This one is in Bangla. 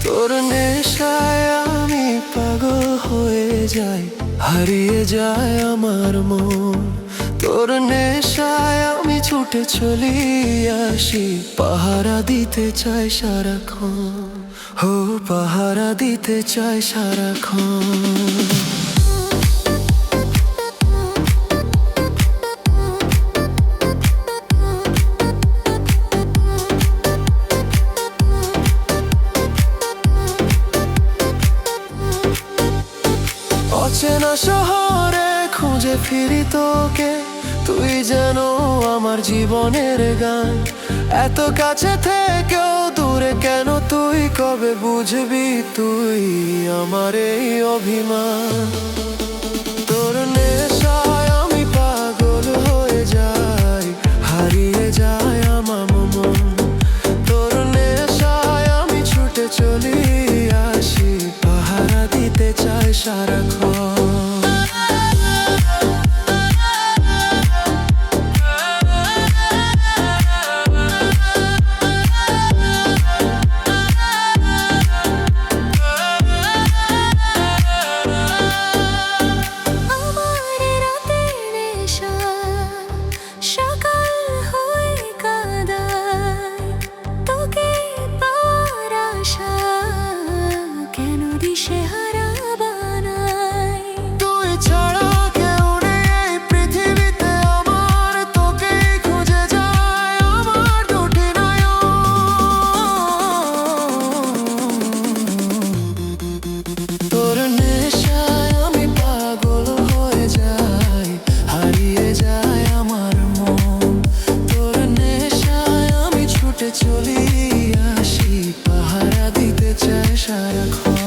তোর নেশায় আমি পাগল হয়ে যাই, হারিয়ে যায় আমার মন। তোর নেশায় আমি ছুটে চলি আসি, পাহারা দিতে চাই সারাক্ষণ, হো পাহারা দিতে চাই সারাক্ষণ। অচেনা শহরে খুঁজে ফিরি তোকে, তুই যেন আমার জীবনের গান। এত কাছে থেকেও দূরে কেন তুই, কবে বুঝবি তুই আমার এই অভিমান। তোর নেশায় আমি পাগল হয়ে যাই, হারিয়ে যায় আমার মন। তোর নেশায় আমি ছুটে চলি আসি, পাহারা দিতে চাই সারাক্ষণ। চলি আসি, পাহারা দিতে চাই সারাক্ষণ।